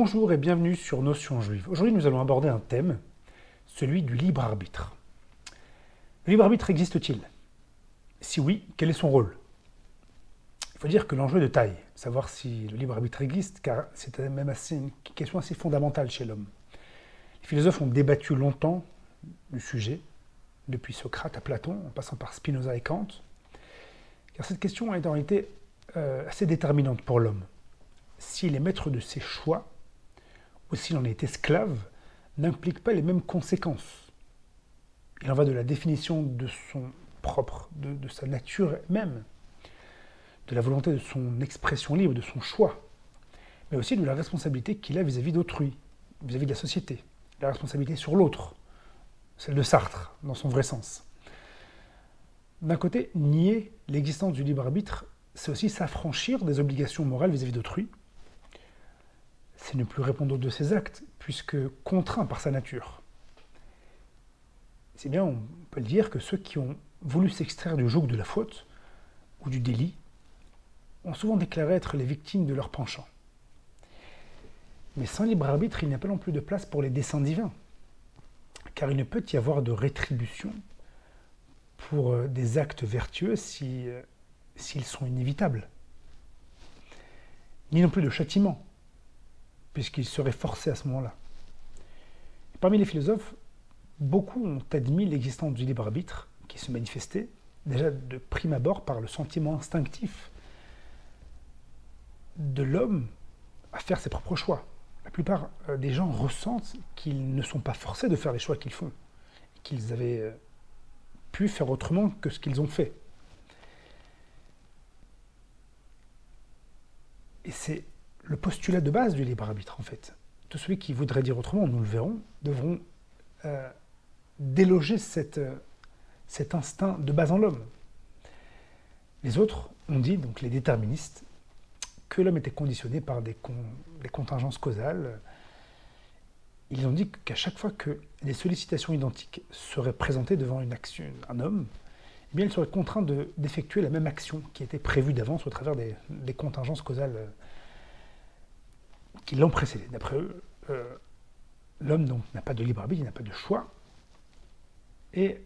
Bonjour et bienvenue sur Notions Juives. Aujourd'hui, nous allons aborder un thème, celui du libre arbitre. Le libre arbitre existe-t-il? Si oui, quel est son rôle? Il faut dire que l'enjeu est de taille, savoir si le libre arbitre existe, car c'est même une question assez fondamentale chez l'homme. Les philosophes ont débattu longtemps du sujet, depuis Socrate à Platon, en passant par Spinoza et Kant, car cette question est en réalité assez déterminante pour l'homme. S'il est maître de ses choix, ou s'il en est esclave, n'implique pas les mêmes conséquences. Il en va de la définition de son propre, de sa nature même, de la volonté de son expression libre, de son choix, mais aussi de la responsabilité qu'il a vis-à-vis d'autrui, vis-à-vis de la société, la responsabilité sur l'autre, celle de Sartre, dans son vrai sens. D'un côté, nier l'existence du libre arbitre, c'est aussi s'affranchir des obligations morales vis-à-vis d'autrui, c'est ne plus répondre de ses actes, puisque contraint par sa nature. C'est bien, on peut le dire, que ceux qui ont voulu s'extraire du joug de la faute ou du délit ont souvent déclaré être les victimes de leur penchant. Mais sans libre arbitre, il n'y a pas non plus de place pour les desseins divins, car il ne peut y avoir de rétribution pour des actes vertueux s'ils sont inévitables, ni non plus de châtiment, puisqu'il serait forcé à ce moment-là. Et parmi les philosophes, beaucoup ont admis l'existence du libre arbitre, qui se manifestait déjà de prime abord par le sentiment instinctif de l'homme à faire ses propres choix. La plupart des gens ressentent qu'ils ne sont pas forcés de faire les choix qu'ils font, qu'ils avaient pu faire autrement que ce qu'ils ont fait. Et c'est le postulat de base du libre arbitre, en fait. Tous ceux qui voudraient dire autrement, nous le verrons, devront déloger cet instinct de base en l'homme. Les autres ont dit, donc les déterministes, que l'homme était conditionné par des contingences causales. Ils ont dit qu'à chaque fois que les sollicitations identiques seraient présentées devant un homme, eh bien, il serait contraint d'effectuer la même action qui était prévue d'avance au travers des contingences causales qui l'ont précédé. D'après eux, l'homme donc n'a pas de libre arbitre, il n'a pas de choix. Et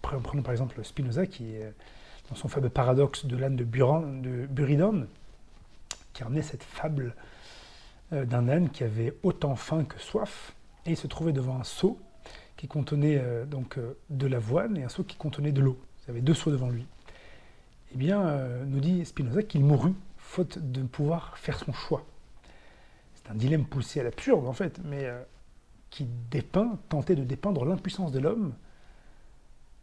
prenons par exemple Spinoza, qui est dans son fameux paradoxe de l'âne de Buridon, qui a amené cette fable d'un âne qui avait autant faim que soif, et il se trouvait devant un seau qui contenait de l'avoine et un seau qui contenait de l'eau. Il avait deux seaux devant lui. Eh bien, nous dit Spinoza qu'il mourut faute de pouvoir faire son choix. C'est un dilemme poussé à l'absurde, en fait, mais qui tentait de dépeindre l'impuissance de l'homme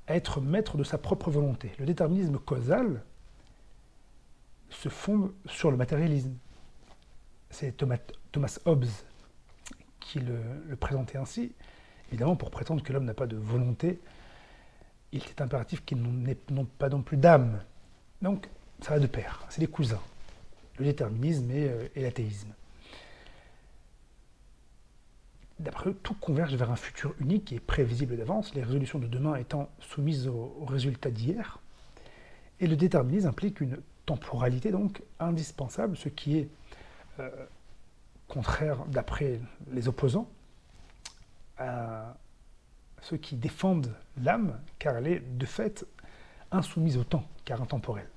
à être maître de sa propre volonté. Le déterminisme causal se fonde sur le matérialisme. C'est Thomas Hobbes qui le présentait ainsi. Évidemment, pour prétendre que l'homme n'a pas de volonté, il est impératif qu'il n'ait pas non plus d'âme. Donc, ça va de pair, c'est des cousins. Le déterminisme et l'athéisme. D'après eux, tout converge vers un futur unique et prévisible d'avance, les résolutions de demain étant soumises aux résultats d'hier. Et le déterminisme implique une temporalité donc indispensable, ce qui est contraire, d'après les opposants, à ceux qui défendent l'âme, car elle est de fait insoumise au temps, car intemporelle.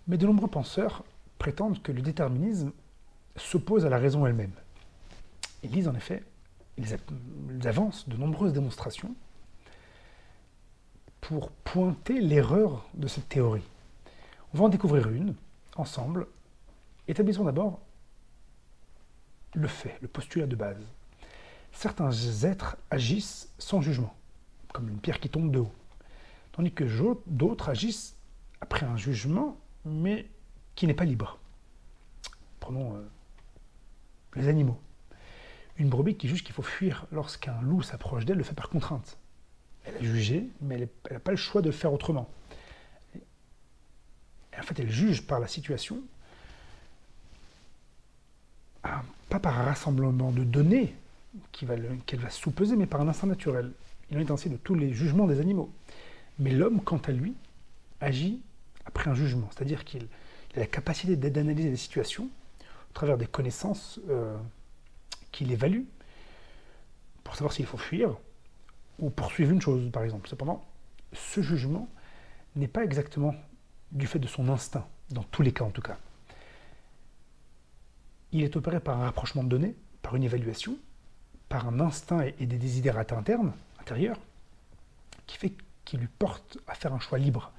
Mais de nombreux penseurs prétendent que le déterminisme s'oppose à la raison elle-même. Ils disent en effet, ils avancent de nombreuses démonstrations pour pointer l'erreur de cette théorie. On va en découvrir une, ensemble. Établissons d'abord le fait, le postulat de base. Certains êtres agissent sans jugement, comme une pierre qui tombe de haut, tandis que d'autres agissent après un jugement, mais qui n'est pas libre. Prenons les animaux. Une brebis qui juge qu'il faut fuir lorsqu'un loup s'approche d'elle le fait par contrainte. Elle a jugé, mais elle n'a pas le choix de le faire autrement. Et en fait, elle juge par la situation, pas par un rassemblement de données qu'elle va sous-peser, mais par un instinct naturel. Il en est ainsi de tous les jugements des animaux. Mais l'homme, quant à lui, agit après un jugement, c'est-à-dire qu'il a la capacité d'analyser les situations au travers des connaissances qu'il évalue, pour savoir s'il faut fuir ou poursuivre une chose, par exemple. Cependant, ce jugement n'est pas exactement du fait de son instinct, dans tous les cas en tout cas. Il est opéré par un rapprochement de données, par une évaluation, par un instinct et des désidératas intérieurs, qui lui porte à faire un choix libre.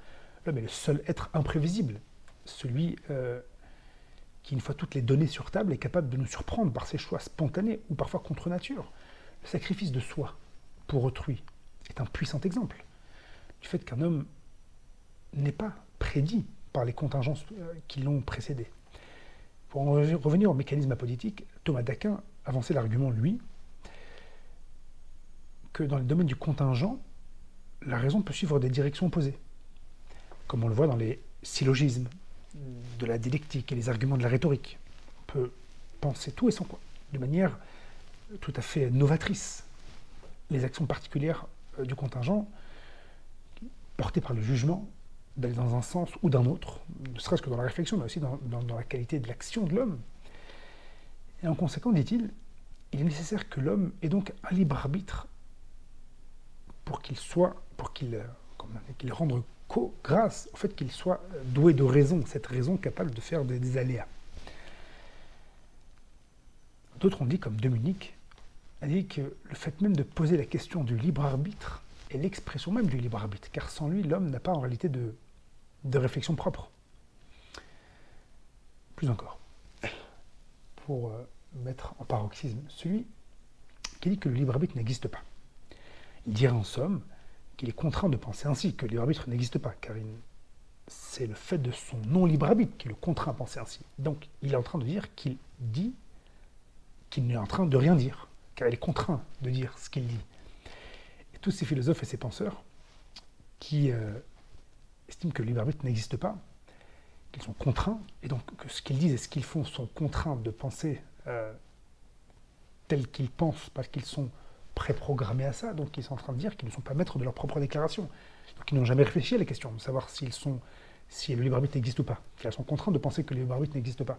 L'homme est le seul être imprévisible, celui qui, une fois toutes les données sur table, est capable de nous surprendre par ses choix spontanés ou parfois contre nature. Le sacrifice de soi pour autrui est un puissant exemple du fait qu'un homme n'est pas prédit par les contingences qui l'ont précédé. Pour en revenir au mécanisme apolitique, Thomas d'Aquin avançait l'argument, lui, que dans le domaine du contingent, la raison peut suivre des directions opposées, comme on le voit dans les syllogismes de la dialectique et les arguments de la rhétorique. On peut penser tout et son quoi, de manière tout à fait novatrice. Les actions particulières du contingent, portées par le jugement, d'aller dans un sens ou d'un autre, ne serait-ce que dans la réflexion, mais aussi dans la qualité de l'action de l'homme. Et en conséquence, dit-il, il est nécessaire que l'homme ait donc un libre arbitre pour qu'il rende grâce au fait qu'il soit doué de raison, cette raison capable de faire des aléas. D'autres ont dit, comme Dominique, a dit que le fait même de poser la question du libre arbitre est l'expression même du libre arbitre, car sans lui, l'homme n'a pas en réalité de réflexion propre. Plus encore, pour mettre en paroxysme celui qui dit que le libre arbitre n'existe pas. Il dirait en somme qu'il est contraint de penser ainsi, que le libre arbitre n'existe pas, car c'est le fait de son non-libre arbitre qui le contraint à penser ainsi. Donc il est en train de dire qu'il dit qu'il n'est en train de rien dire, car il est contraint de dire ce qu'il dit. Et tous ces philosophes et ces penseurs qui estiment que le libre arbitre n'existe pas, qu'ils sont contraints, et donc que ce qu'ils disent et ce qu'ils font sont contraints de penser tel qu'ils pensent, parce qu'ils sont préprogrammés à ça, donc ils sont en train de dire qu'ils ne sont pas maîtres de leur propre déclaration. Donc ils n'ont jamais réfléchi à la question de savoir si le libre arbitre existe ou pas. Ils sont contraints de penser que le libre arbitre n'existe pas.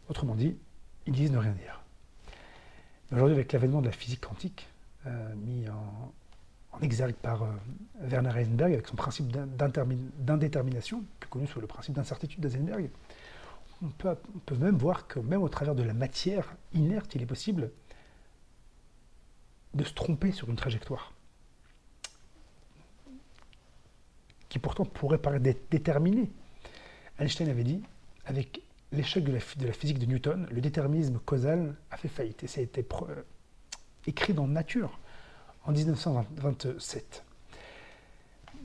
Autrement dit, ils disent ne rien dire. Mais aujourd'hui, avec l'avènement de la physique quantique, mis en exergue par Werner Heisenberg, avec son principe d'indétermination, plus connu sous le principe d'incertitude d'Heisenberg, on peut même voir que même au travers de la matière inerte, il est possible de se tromper sur une trajectoire qui pourtant pourrait paraître déterminée. Einstein avait dit, avec l'échec de la physique de Newton, le déterminisme causal a fait faillite. Et ça a été écrit dans Nature en 1927.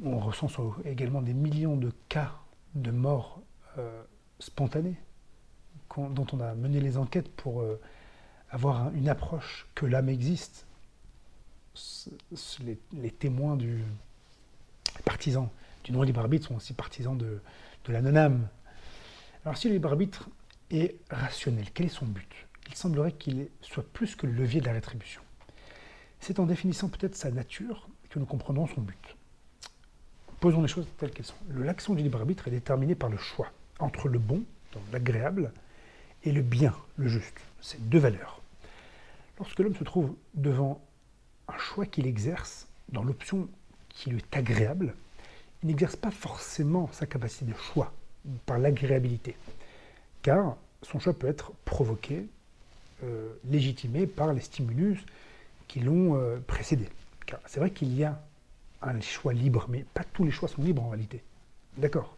On recense également des millions de cas de morts spontanées dont on a mené les enquêtes pour avoir une approche que l'âme existe. Les témoins partisans du non-libre arbitre sont aussi partisans de la non-âme. Alors si le libre arbitre est rationnel, quel est son but? Il semblerait qu'il soit plus que le levier de la rétribution. C'est en définissant peut-être sa nature que nous comprendrons son but. Posons les choses telles qu'elles sont. L'action du libre arbitre est déterminée par le choix entre le bon, donc l'agréable, et le bien, le juste. C'est deux valeurs. Lorsque l'homme se trouve devant un choix qu'il exerce dans l'option qui lui est agréable, il n'exerce pas forcément sa capacité de choix par l'agréabilité, car son choix peut être provoqué, légitimé par les stimulus qui l'ont précédé. Car c'est vrai qu'il y a un choix libre, mais pas tous les choix sont libres en réalité. D'accord?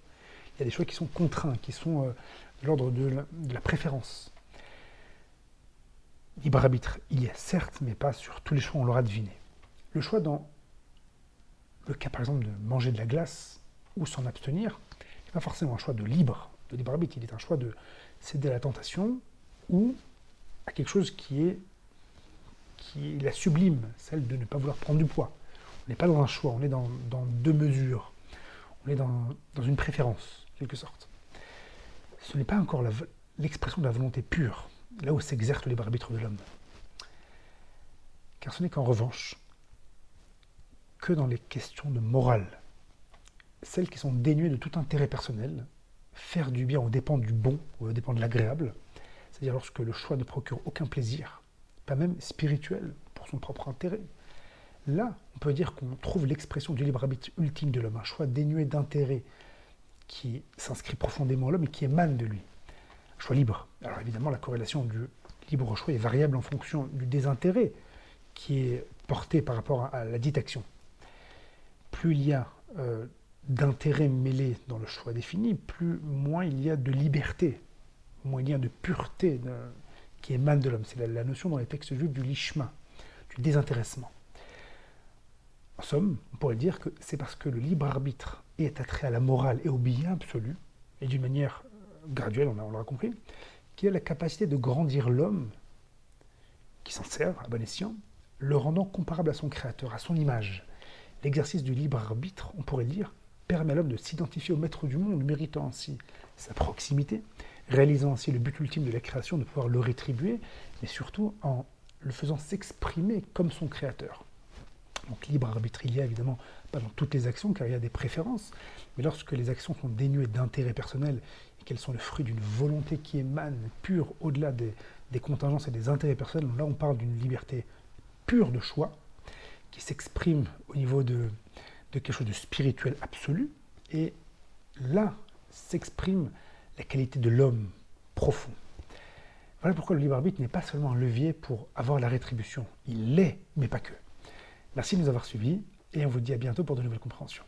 Il y a des choix qui sont contraints, qui sont de l'ordre de la préférence. Libre arbitre, il y a certes, mais pas sur tous les choix, on l'aura deviné. Le choix dans le cas par exemple de manger de la glace ou s'en abstenir, n'est pas forcément un choix de libre arbitre, il est un choix de céder à la tentation ou à quelque chose qui est la sublime, celle de ne pas vouloir prendre du poids. On n'est pas dans un choix, on est dans deux mesures, on est dans une préférence, en quelque sorte. Ce n'est pas encore l'expression de la volonté pure, là où s'exerce le libre arbitre de l'homme. Car ce n'est qu'en revanche que dans les questions de morale, celles qui sont dénuées de tout intérêt personnel, faire du bien aux dépens du bon ou aux dépens de l'agréable, c'est-à-dire lorsque le choix ne procure aucun plaisir, pas même spirituel, pour son propre intérêt. Là, on peut dire qu'on trouve l'expression du libre arbitre ultime de l'homme, un choix dénué d'intérêt qui s'inscrit profondément en l'homme et qui émane de lui. Un choix libre. Alors évidemment, la corrélation du libre choix est variable en fonction du désintérêt qui est porté par rapport à la dite action. Plus il y a d'intérêt mêlé dans le choix défini, moins il y a de liberté, moins il y a de pureté qui émane de l'homme. C'est la notion dans les textes juifs du lishma, du désintéressement. En somme, on pourrait dire que c'est parce que le libre arbitre est attrait à la morale et au bien absolu, et d'une manière graduelle, on l'aura compris, qu'il a la capacité de grandir l'homme, qui s'en sert à bon escient, le rendant comparable à son créateur, à son image. L'exercice du libre arbitre, on pourrait dire, permet à l'homme de s'identifier au maître du monde, méritant ainsi sa proximité, réalisant ainsi le but ultime de la création, de pouvoir le rétribuer, mais surtout en le faisant s'exprimer comme son créateur. Donc libre arbitre, il y a évidemment pas dans toutes les actions, car il y a des préférences, mais lorsque les actions sont dénuées d'intérêt personnel et qu'elles sont le fruit d'une volonté qui émane pure au-delà des contingences et des intérêts personnels, là on parle d'une liberté pure de choix, qui s'exprime au niveau de quelque chose de spirituel absolu, et là s'exprime la qualité de l'homme profond. Voilà pourquoi le libre arbitre n'est pas seulement un levier pour avoir la rétribution, il l'est, mais pas que. Merci de nous avoir suivis, et on vous dit à bientôt pour de nouvelles compréhensions.